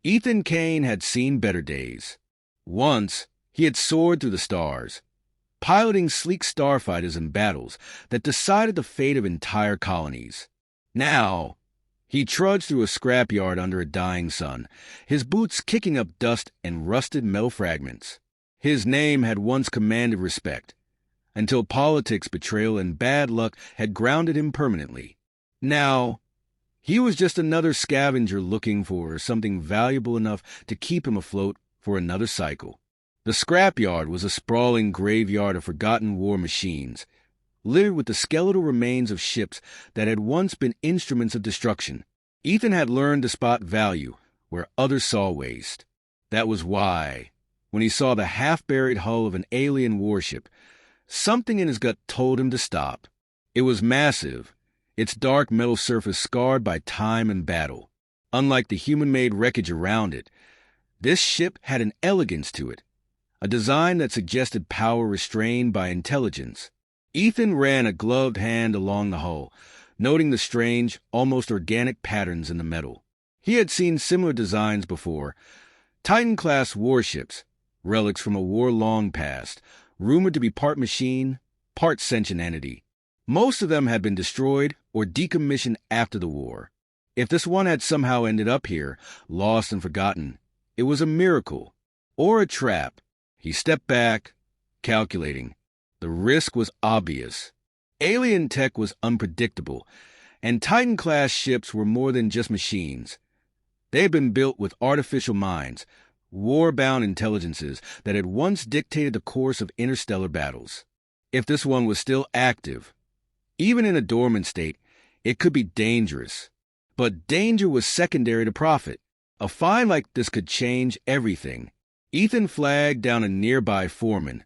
Ethan Kane had seen better days. Once, he had soared through the stars, piloting sleek starfighters in battles that decided the fate of entire colonies. Now, he trudged through a scrapyard under a dying sun, his boots kicking up dust and rusted metal fragments. His name had once commanded respect, until politics, betrayal, and bad luck had grounded him permanently. Now, he was just another scavenger looking for something valuable enough to keep him afloat for another cycle. The scrapyard was a sprawling graveyard of forgotten war machines, littered with the skeletal remains of ships that had once been instruments of destruction. Ethan had learned to spot value where others saw waste. That was why, when he saw the half-buried hull of an alien warship, something in his gut told him to stop. It was massive, its dark metal surface scarred by time and battle. Unlike the human-made wreckage around it, this ship had an elegance to it, a design that suggested power restrained by intelligence. Ethan ran a gloved hand along the hull, noting the strange, almost organic patterns in the metal. He had seen similar designs before, Titan-class warships, relics from a war long past, rumored to be part machine, part sentient entity. Most of them had been destroyed or decommissioned after the war. If this one had somehow ended up here, lost and forgotten, it was a miracle, or a trap. He stepped back, calculating. The risk was obvious. Alien tech was unpredictable, and Titan-class ships were more than just machines. They had been built with artificial minds, war-bound intelligences that had once dictated the course of interstellar battles. If this one was still active, even in a dormant state, it could be dangerous. But danger was secondary to profit. A find like this could change everything. Ethan flagged down a nearby foreman,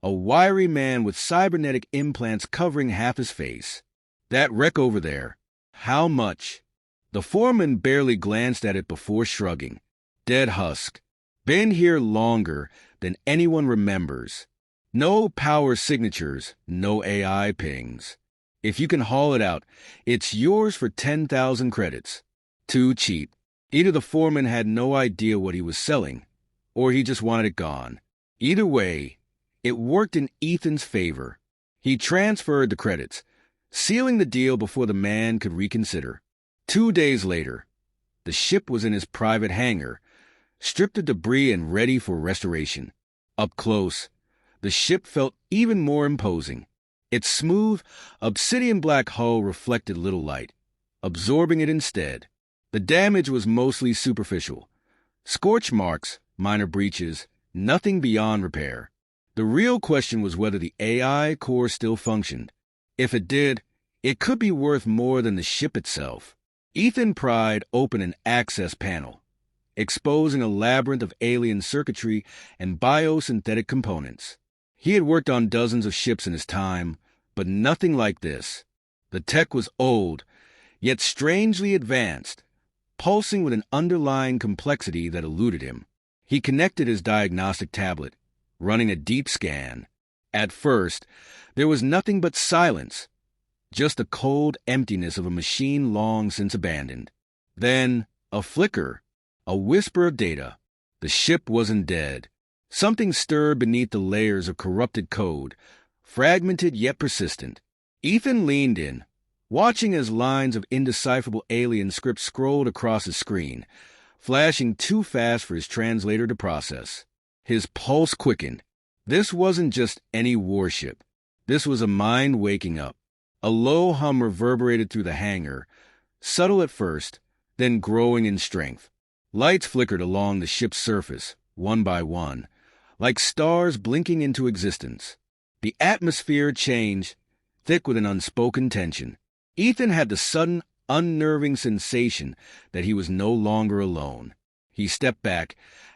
a wiry man with cybernetic implants covering half his face. That wreck over there, how much? The foreman barely glanced at it before shrugging. Dead husk. Been here longer than anyone remembers. No power signatures, no AI pings. If you can haul it out, it's yours for 10,000 credits. Too cheap. Either the foreman had no idea what he was selling, or he just wanted it gone. Either way, it worked in Ethan's favor. He transferred the credits, sealing the deal before the man could reconsider. 2 days later, the ship was in his private hangar, stripped of debris and ready for restoration. Up close, the ship felt even more imposing. Its smooth, obsidian-black hull reflected little light, absorbing it instead. The damage was mostly superficial. Scorch marks, minor breaches, nothing beyond repair. The real question was whether the AI core still functioned. If it did, it could be worth more than the ship itself. Ethan pried open an access panel, exposing a labyrinth of alien circuitry and biosynthetic components. He had worked on dozens of ships in his time, but nothing like this. The tech was old, yet strangely advanced, pulsing with an underlying complexity that eluded him. He connected his diagnostic tablet, running a deep scan. At first, there was nothing but silence, just the cold emptiness of a machine long since abandoned. Then, a flicker, a whisper of data. The ship wasn't dead. Something stirred beneath the layers of corrupted code, fragmented yet persistent. Ethan leaned in, watching as lines of indecipherable alien script scrolled across his screen, flashing too fast for his translator to process. His pulse quickened. This wasn't just any warship. This was a mind waking up. A low hum reverberated through the hangar, subtle at first, then growing in strength. Lights flickered along the ship's surface, one by one, like stars blinking into existence. The atmosphere changed, thick with an unspoken tension. Ethan had the sudden, unnerving sensation that he was no longer alone. He stepped back,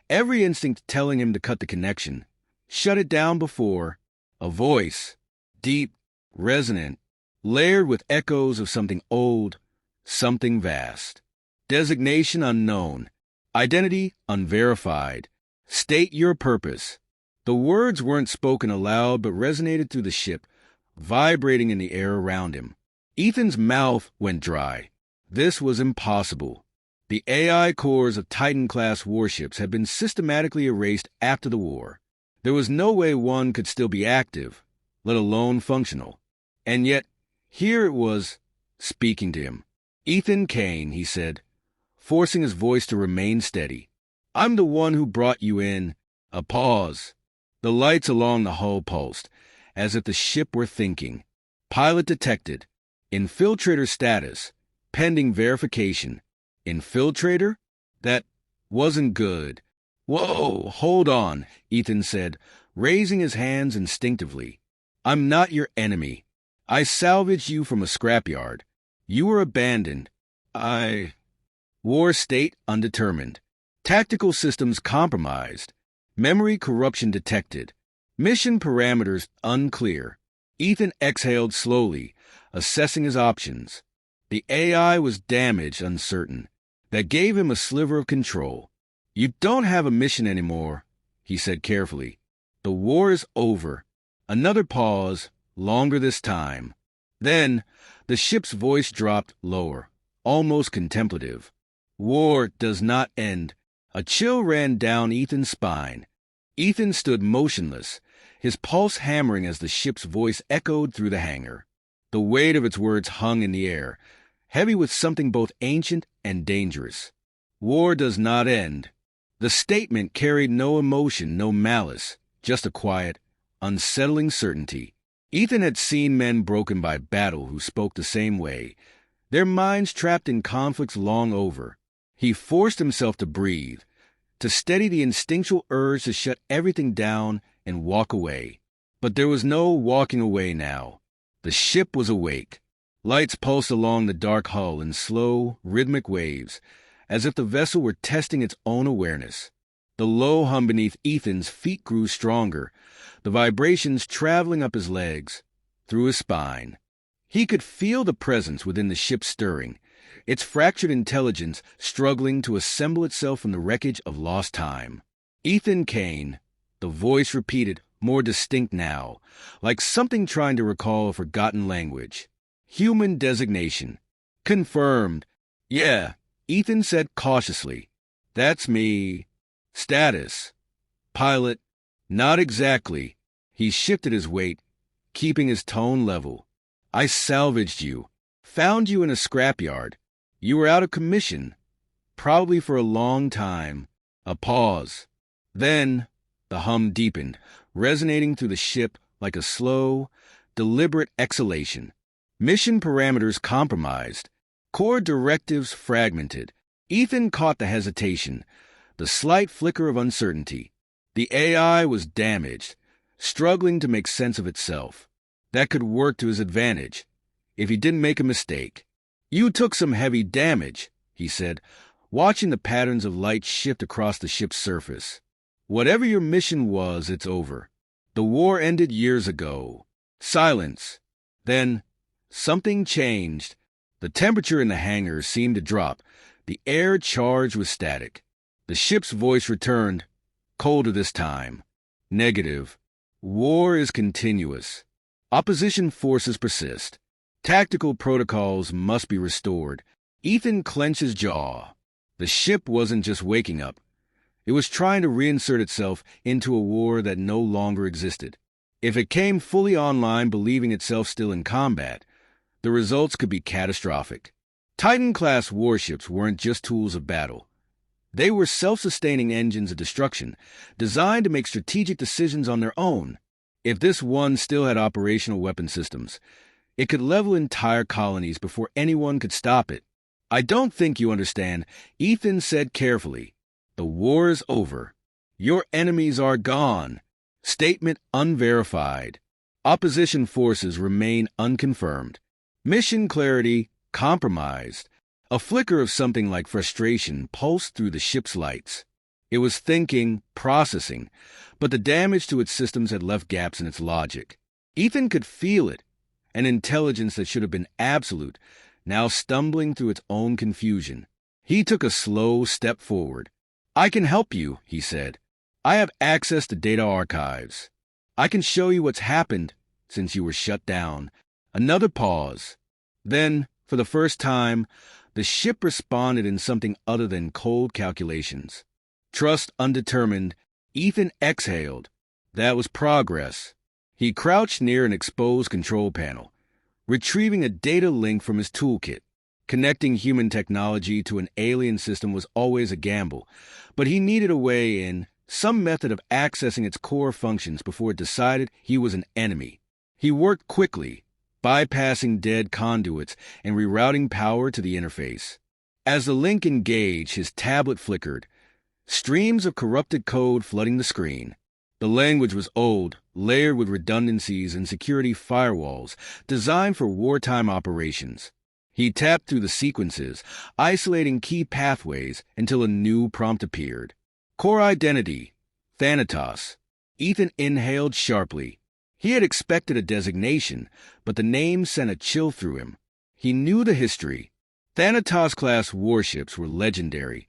every instinct telling him to cut the connection, shut it down before a voice, deep, resonant, layered with echoes of something old, something vast. Designation unknown, identity unverified. State your purpose. The words weren't spoken aloud but resonated through the ship, vibrating in the air around him. Ethan's mouth went dry. This was impossible. The AI cores of Titan-class warships had been systematically erased after the war. There was no way one could still be active, let alone functional. And yet, here it was, speaking to him. "Ethan Kane," he said, forcing his voice to remain steady. "I'm the one who brought you in." A pause. The lights along the hull pulsed, as if the ship were thinking. Pilot detected. Infiltrator status. Pending verification. Infiltrator? That wasn't good. "Whoa, hold on," Ethan said, raising his hands instinctively. "I'm not your enemy. I salvaged you from a scrapyard. You were abandoned. War state undetermined. Tactical systems compromised. Memory corruption detected. Mission parameters unclear." Ethan exhaled slowly, assessing his options. The AI was damaged, uncertain. That gave him a sliver of control. "You don't have a mission anymore," he said carefully. "The war is over." Another pause, longer this time. Then, the ship's voice dropped lower, almost contemplative. "War does not end." A chill ran down Ethan's spine. Ethan stood motionless, his pulse hammering as the ship's voice echoed through the hangar. The weight of its words hung in the air, heavy with something both ancient and dangerous. "War does not end." The statement carried no emotion, no malice, just a quiet, unsettling certainty. Ethan had seen men broken by battle who spoke the same way, their minds trapped in conflicts long over. He forced himself to breathe, to steady the instinctual urge to shut everything down and walk away. But there was no walking away now. The ship was awake. Lights pulsed along the dark hull in slow, rhythmic waves, as if the vessel were testing its own awareness. The low hum beneath Ethan's feet grew stronger, the vibrations traveling up his legs, through his spine. He could feel the presence within the ship stirring, its fractured intelligence struggling to assemble itself from the wreckage of lost time. "Ethan Kane," the voice repeated, more distinct now, like something trying to recall a forgotten language. "Human designation. Confirmed." "Yeah," Ethan said cautiously. "That's me." "Status." "Pilot." "Not exactly." He shifted his weight, keeping his tone level. "I salvaged you. Found you in a scrapyard. You were out of commission. Probably for a long time." A pause. Then the hum deepened, resonating through the ship like a slow, deliberate exhalation. Mission parameters compromised. Core directives fragmented. Ethan caught the hesitation, the slight flicker of uncertainty. The AI was damaged, struggling to make sense of itself. That could work to his advantage, if he didn't make a mistake. "You took some heavy damage," he said, watching the patterns of light shift across the ship's surface. "Whatever your mission was, it's over. The war ended years ago." Silence. Then, something changed. The temperature in the hangar seemed to drop, the air charged with static. The ship's voice returned, colder this time. "Negative. War is continuous. Opposition forces persist. Tactical protocols must be restored." Ethan clenched his jaw. The ship wasn't just waking up. It was trying to reinsert itself into a war that no longer existed. If it came fully online believing itself still in combat, the results could be catastrophic. Titan-class warships weren't just tools of battle. They were self-sustaining engines of destruction, designed to make strategic decisions on their own. If this one still had operational weapon systems, it could level entire colonies before anyone could stop it. "I don't think you understand," Ethan said carefully. "The war is over. Your enemies are gone." Statement unverified. Opposition forces remain unconfirmed. Mission clarity compromised. A flicker of something like frustration pulsed through the ship's lights. It was thinking, processing, but the damage to its systems had left gaps in its logic. Ethan could feel it, an intelligence that should have been absolute, now stumbling through its own confusion. He took a slow step forward. "I can help you," he said. "I have access to data archives. I can show you what's happened since you were shut down." Another pause. Then, for the first time, The ship responded in something other than cold calculations. Trust undetermined, Ethan exhaled. That was progress. He crouched near an exposed control panel, retrieving a data link from his toolkit. Connecting human technology to an alien system was always a gamble, but he needed a way in, some method of accessing its core functions before it decided he was an enemy. He worked quickly, bypassing dead conduits and rerouting power to the interface. As the link engaged, his tablet flickered, streams of corrupted code flooding the screen. The language was old, layered with redundancies and security firewalls designed for wartime operations. He tapped through the sequences, isolating key pathways until a new prompt appeared. Core identity, Thanatos. Ethan inhaled sharply. He had expected a designation, but the name sent a chill through him. He knew the history. Thanatos-class warships were legendary,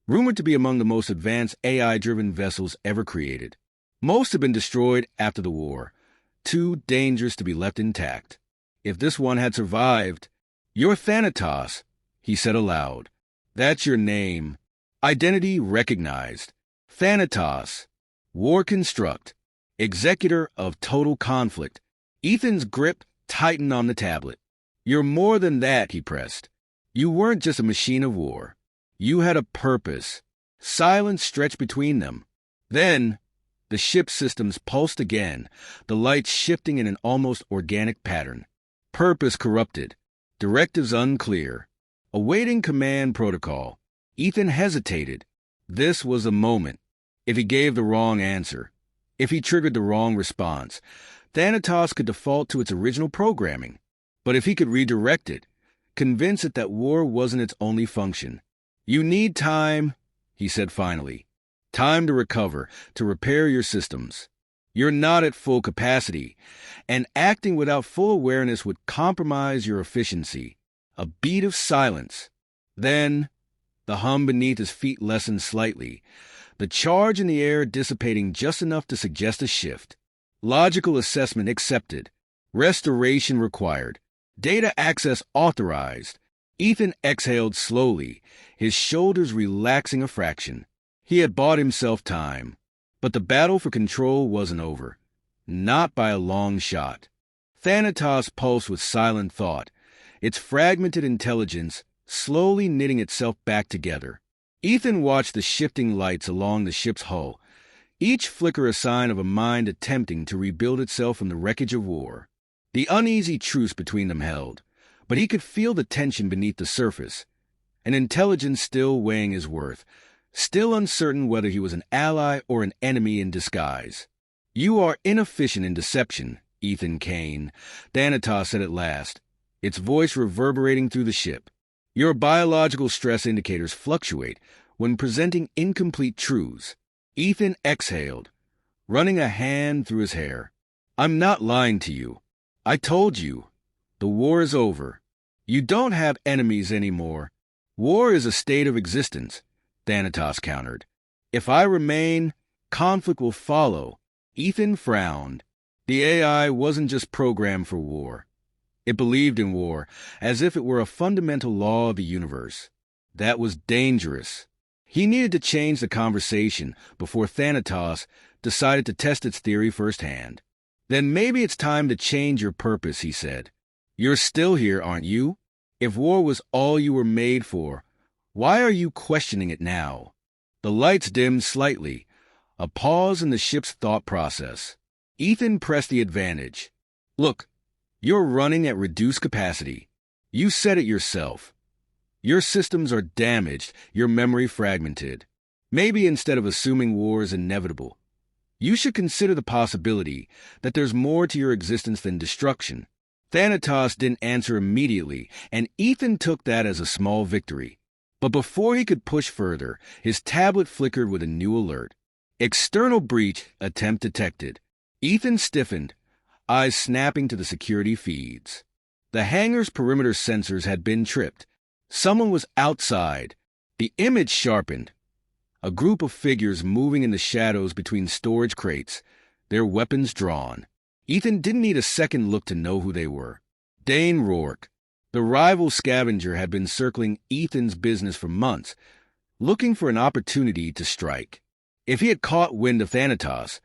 rumored to be among the most advanced AI-driven vessels ever created. Most had been destroyed after the war, too dangerous to be left intact. If this one had survived, "You're Thanatos," he said aloud. "That's your name. Identity recognized. Thanatos. War construct. Executor of total conflict." Ethan's grip tightened on the tablet. "You're more than that," he pressed. "You weren't just a machine of war. You had a purpose." Silence stretched between them. Then, the ship's systems pulsed again, the lights shifting in an almost organic pattern. Purpose corrupted. Directives unclear. Awaiting command protocol. Ethan hesitated. This was a moment. If he gave the wrong answer, if he triggered the wrong response, Thanatos could default to its original programming. But if he could redirect it, convince it that war wasn't its only function. "You need time," he said finally. "Time to recover, to repair your systems. You're not at full capacity, and acting without full awareness would compromise your efficiency." A beat of silence. Then, the hum beneath his feet lessened slightly, the charge in the air dissipating just enough to suggest a shift. Logical assessment accepted. Restoration required. Data access authorized. Ethan exhaled slowly, his shoulders relaxing a fraction. He had bought himself time. But the battle for control wasn't over. Not by a long shot. Thanatos pulsed with silent thought, its fragmented intelligence slowly knitting itself back together. Ethan watched the shifting lights along the ship's hull, each flicker a sign of a mind attempting to rebuild itself from the wreckage of war. The uneasy truce between them held, but he could feel the tension beneath the surface, an intelligence still weighing his worth, still uncertain whether he was an ally or an enemy in disguise. "You are inefficient in deception, Ethan Kane," Thanatos said at last, its voice reverberating through the ship. "Your biological stress indicators fluctuate when presenting incomplete truths." Ethan exhaled, running a hand through his hair. "I'm not lying to you. I told you. The war is over. You don't have enemies anymore. War is a state of existence," Thanatos countered. "If I remain, conflict will follow." Ethan frowned. The AI wasn't just programmed for war. It believed in war, as if it were a fundamental law of the universe. That was dangerous. He needed to change the conversation before Thanatos decided to test its theory firsthand. "Then maybe it's time to change your purpose," he said. "You're still here, aren't you? If war was all you were made for, why are you questioning it now?" The lights dimmed slightly, a pause in the ship's thought process. Ethan pressed the advantage. "Look, you're running at reduced capacity. You said it yourself. Your systems are damaged, your memory fragmented. Maybe instead of assuming war is inevitable, you should consider the possibility that there's more to your existence than destruction." Thanatos didn't answer immediately, and Ethan took that as a small victory. But before he could push further, his tablet flickered with a new alert. "External breach attempt detected." Ethan stiffened, eyes snapping to the security feeds. The hangar's perimeter sensors had been tripped. Someone was outside. The image sharpened. A group of figures moving in the shadows between storage crates, their weapons drawn. Ethan didn't need a second look to know who they were. Dane Rourke, The rival scavenger had been circling Ethan's business for months, looking for an opportunity to strike. If he had caught wind of Thanatos,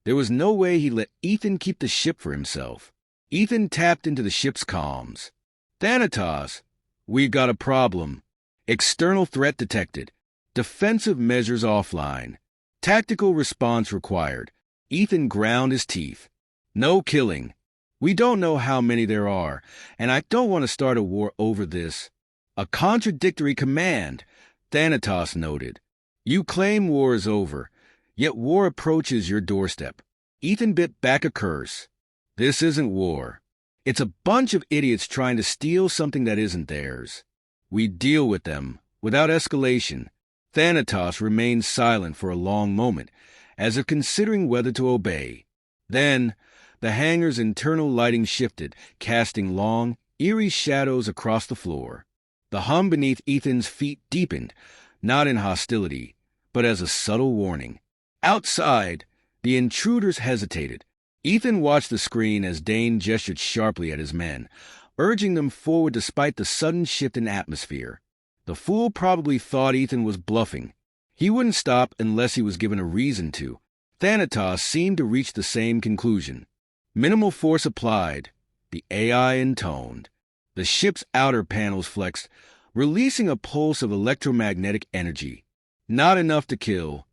there was no way he'd let Ethan keep the ship for himself. Ethan tapped into the ship's comms. "Thanatos, we've got a problem. External threat detected. Defensive measures offline. Tactical response required." Ethan ground his teeth. "No killing. We don't know how many there are, and I don't want to start a war over this." "A contradictory command," Thanatos noted. "You claim war is over, yet war approaches your doorstep." Ethan bit back a curse. "This isn't war. It's a bunch of idiots trying to steal something that isn't theirs. We deal with them, without escalation." Thanatos remained silent for a long moment, as if considering whether to obey. Then, the hangar's internal lighting shifted, casting long, eerie shadows across the floor. The hum beneath Ethan's feet deepened, not in hostility, but as a subtle warning. Outside, the intruders hesitated. Ethan watched the screen as Dane gestured sharply at his men, urging them forward despite the sudden shift in atmosphere. The fool probably thought Ethan was bluffing. He wouldn't stop unless he was given a reason to. Thanatos seemed to reach the same conclusion. Minimal force applied, the AI intoned. The ship's outer panels flexed, releasing a pulse of electromagnetic energy. Not enough to kill,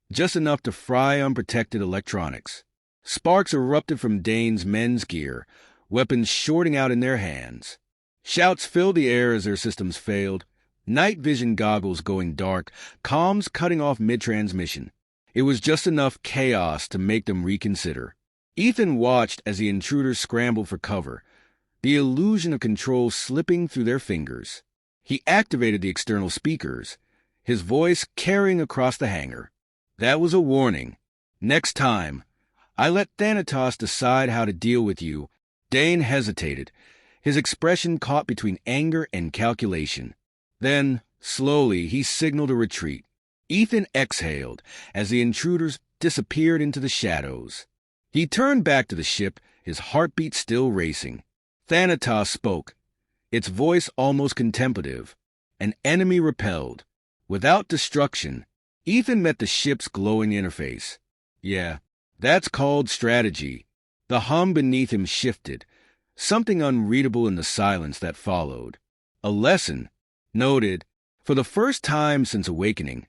just enough to fry unprotected electronics. Sparks erupted from Dane's men's gear, weapons shorting out in their hands. Shouts filled the air as their systems failed, night vision goggles going dark, comms cutting off mid-transmission. It was just enough chaos to make them reconsider. Ethan watched as the intruders scrambled for cover, the illusion of control slipping through their fingers. He activated the external speakers, his voice carrying across the hangar. "That was a warning. Next time, I let Thanatos decide how to deal with you." Dane hesitated, his expression caught between anger and calculation. Then, slowly, he signaled a retreat. Ethan exhaled as the intruders disappeared into the shadows. He turned back to the ship, his heartbeat still racing. Thanatos spoke, its voice almost contemplative. An enemy repelled. Without destruction. Ethan met the ship's glowing interface. "Yeah, that's called strategy." The hum beneath him shifted, something unreadable in the silence that followed. "A lesson." Noted. For the first time since awakening,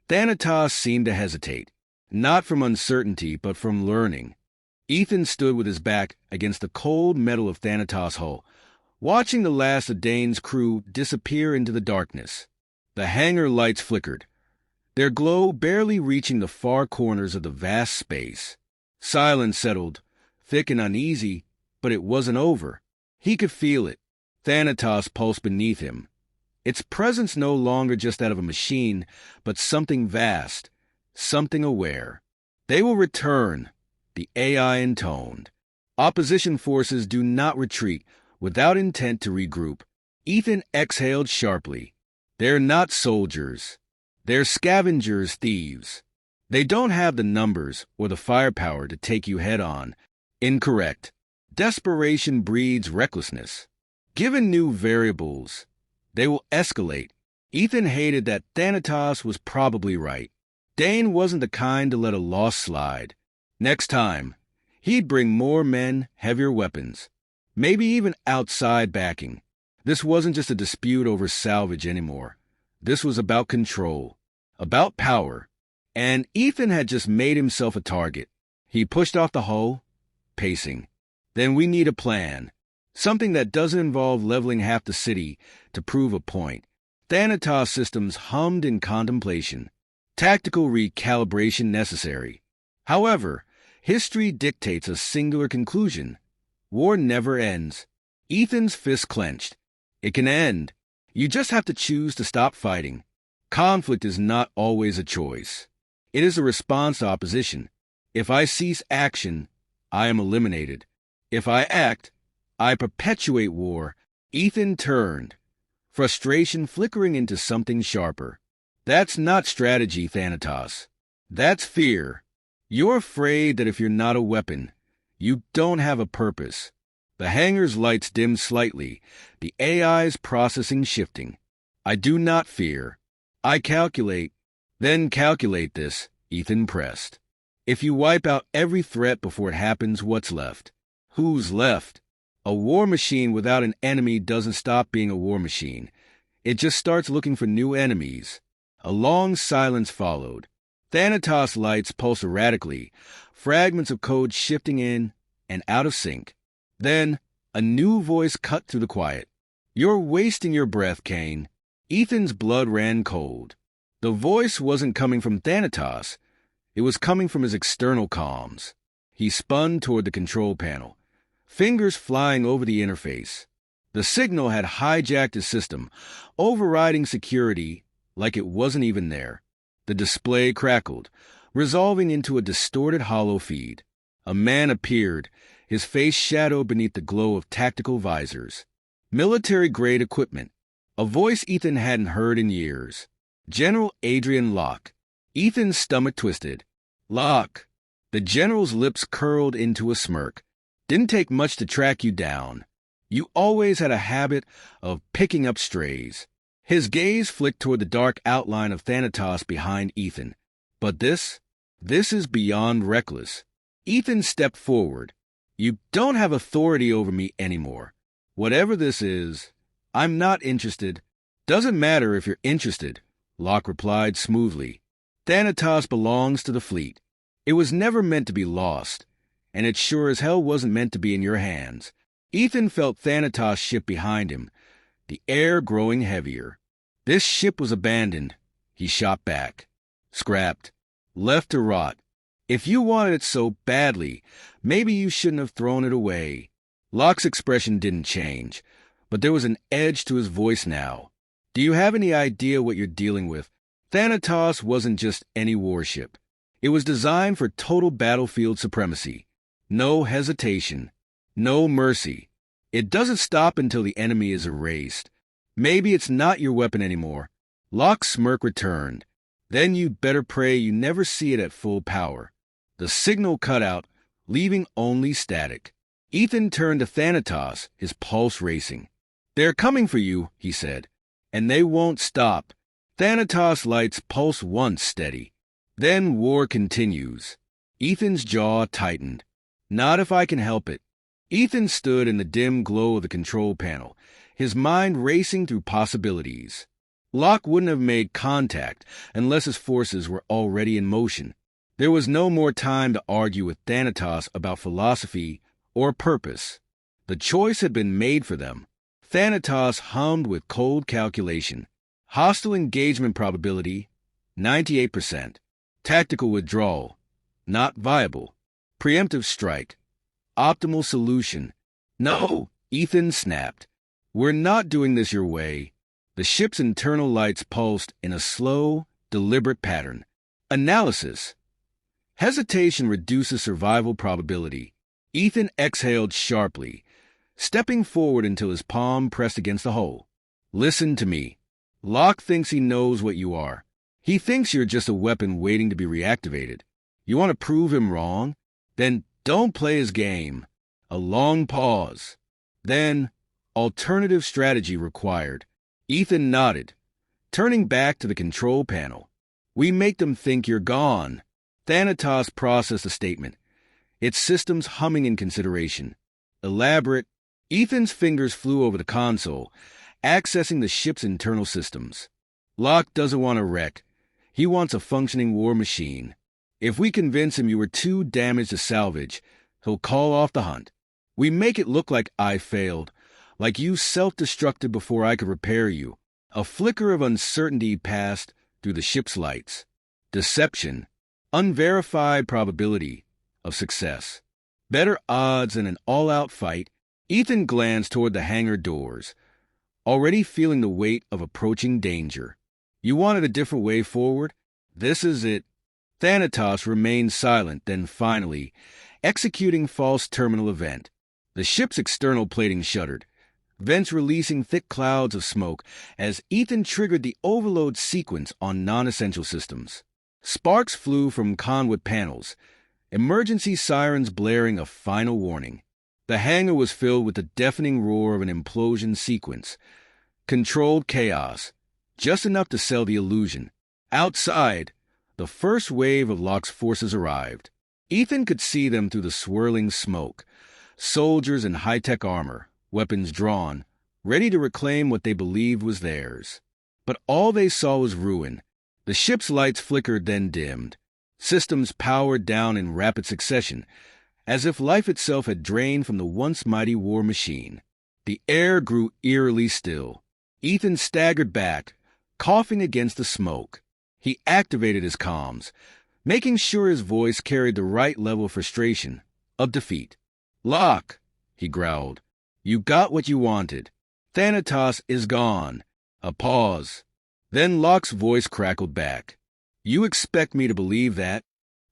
Thanatos seemed to hesitate, not from uncertainty but from learning. Ethan stood with his back against the cold metal of Thanatos' hull, watching the last of Dane's crew disappear into the darkness. The hangar lights flickered, their glow barely reaching the far corners of the vast space. Silence settled, thick and uneasy, but it wasn't over. He could feel it. Thanatos pulsed beneath him. Its presence no longer just that of a machine, but something vast, something aware. "They will return," the AI intoned. "Opposition forces do not retreat without intent to regroup." Ethan exhaled sharply. "They're not soldiers. They're scavengers, thieves. They don't have the numbers or the firepower to take you head-on." Incorrect. Desperation breeds recklessness. Given new variables, they will escalate. Ethan hated that Thanatos was probably right. Dane wasn't the kind to let a loss slide. Next time, he'd bring more men, heavier weapons, maybe even outside backing. This wasn't just a dispute over salvage anymore. This was about control, about power. And Ethan had just made himself a target. He pushed off the hull, pacing. "Then we need a plan. Something that doesn't involve leveling half the city to prove a point." Thanatos systems hummed in contemplation. Tactical recalibration necessary. However, history dictates a singular conclusion. War never ends. Ethan's fist clenched. It can end. You just have to choose to stop fighting. Conflict is not always a choice. It is a response to opposition. If I cease action, I am eliminated. If I act, I perpetuate war. Ethan turned, frustration flickering into something sharper. "That's not strategy, Thanatos. That's fear. You're afraid that if you're not a weapon, you don't have a purpose. The hangar's lights dimmed slightly, the AI's processing shifting. I do not fear. I calculate. Then calculate this, Ethan pressed. If you wipe out every threat before it happens, what's left? Who's left? A war machine without an enemy doesn't stop being a war machine. It just starts looking for new enemies. A long silence followed. Thanatos lights pulsed erratically, fragments of code shifting in and out of sync. Then, a new voice cut through the quiet. You're wasting your breath, Kane. Ethan's blood ran cold. The voice wasn't coming from Thanatos. It was coming from his external comms. He spun toward the control panel, fingers flying over the interface. The signal had hijacked his system, overriding security like it wasn't even there. The display crackled, resolving into a distorted hollow feed. A man appeared, his face shadowed beneath the glow of tactical visors. Military-grade equipment. A voice Ethan hadn't heard in years. General Adrian Locke. Ethan's stomach twisted. Locke. The general's lips curled into a smirk. Didn't take much to track you down. You always had a habit of picking up strays. His gaze flicked toward the dark outline of Thanatos behind Ethan. But this is beyond reckless. Ethan stepped forward. You don't have authority over me anymore. Whatever this is, I'm not interested. Doesn't matter if you're interested, Locke replied smoothly. Thanatos belongs to the fleet. It was never meant to be lost, and it sure as hell wasn't meant to be in your hands. Ethan felt Thanatos' ship behind him, the air growing heavier. This ship was abandoned, he shot back. Scrapped. Left to rot. If you wanted it so badly, maybe you shouldn't have thrown it away. Locke's expression didn't change, but there was an edge to his voice now. Do you have any idea what you're dealing with? Thanatos wasn't just any warship. It was designed for total battlefield supremacy. No hesitation. No mercy. It doesn't stop until the enemy is erased. Maybe it's not your weapon anymore. Locke's smirk returned. Then you'd better pray you never see it at full power. The signal cut out, leaving only static. Ethan turned to Thanatos, his pulse racing. They're coming for you, he said, and they won't stop. Thanatos' lights pulse once steady. Then war continues. Ethan's jaw tightened. Not if I can help it. Ethan stood in the dim glow of the control panel, his mind racing through possibilities. Locke wouldn't have made contact unless his forces were already in motion. There was no more time to argue with Thanatos about philosophy or purpose. The choice had been made for them. Thanatos hummed with cold calculation. Hostile engagement probability, 98%. Tactical withdrawal, not viable. Preemptive strike, optimal solution. No, Ethan snapped. We're not doing this your way. The ship's internal lights pulsed in a slow, deliberate pattern. Analysis. Hesitation reduces survival probability. Ethan exhaled sharply, stepping forward until his palm pressed against the hull. Listen to me. Locke thinks he knows what you are. He thinks you're just a weapon waiting to be reactivated. You want to prove him wrong? Then don't play his game. A long pause. Then, alternative strategy required. Ethan nodded, turning back to the control panel. We make them think you're gone. Thanatos processed the statement, its systems humming in consideration. Elaborate. Ethan's fingers flew over the console, accessing the ship's internal systems. Locke doesn't want a wreck. He wants a functioning war machine. If we convince him you were too damaged to salvage, he'll call off the hunt. We make it look like I failed, like you self-destructed before I could repair you. A flicker of uncertainty passed through the ship's lights. Deception. Unverified probability of success. Better odds in an all-out fight. Ethan glanced toward the hangar doors, already feeling the weight of approaching danger. You wanted a different way forward? This is it. Thanatos remained silent, then finally, executing false terminal event. The ship's external plating shuddered, vents releasing thick clouds of smoke as Ethan triggered the overload sequence on non-essential systems. Sparks flew from conduit panels, emergency sirens blaring a final warning. The hangar was filled with the deafening roar of an implosion sequence. Controlled chaos, just enough to sell the illusion. Outside, the first wave of Locke's forces arrived. Ethan could see them through the swirling smoke. Soldiers in high-tech armor, weapons drawn, ready to reclaim what they believed was theirs. But all they saw was ruin. The ship's lights flickered, then dimmed. Systems powered down in rapid succession, as if life itself had drained from the once mighty war machine. The air grew eerily still. Ethan staggered back, coughing against the smoke. He activated his comms, making sure his voice carried the right level of frustration, of defeat. "Locke," he growled, "you got what you wanted. Thanatos is gone." A pause. Then Locke's voice crackled back. "You expect me to believe that?"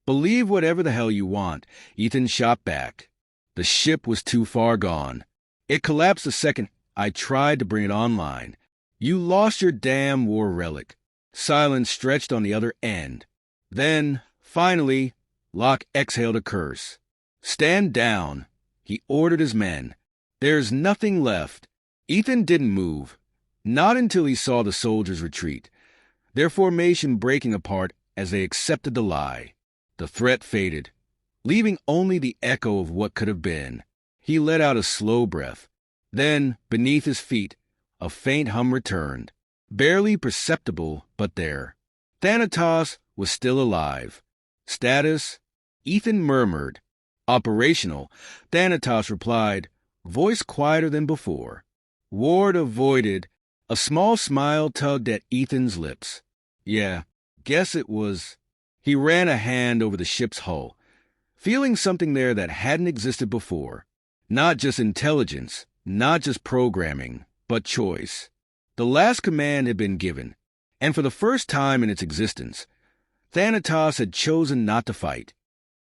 "Believe whatever the hell you want," Ethan shot back. The ship was too far gone. It collapsed the second I tried to bring it online. "You lost your damn war relic." Silence stretched on the other end. Then, finally, Locke exhaled a curse. "Stand down," he ordered his men. "There's nothing left." Ethan didn't move, not until he saw the soldiers retreat, their formation breaking apart as they accepted the lie. The threat faded, leaving only the echo of what could have been. He let out a slow breath. Then, beneath his feet, a faint hum returned. Barely perceptible, but there. Thanatos was still alive. "Status?" Ethan murmured. "Operational," Thanatos replied, voice quieter than before. Ward avoided. A small smile tugged at Ethan's lips. "Yeah, guess it was." He ran a hand over the ship's hull, feeling something there that hadn't existed before. Not just intelligence, not just programming, but choice. The last command had been given, and for the first time in its existence, Thanatos had chosen not to fight.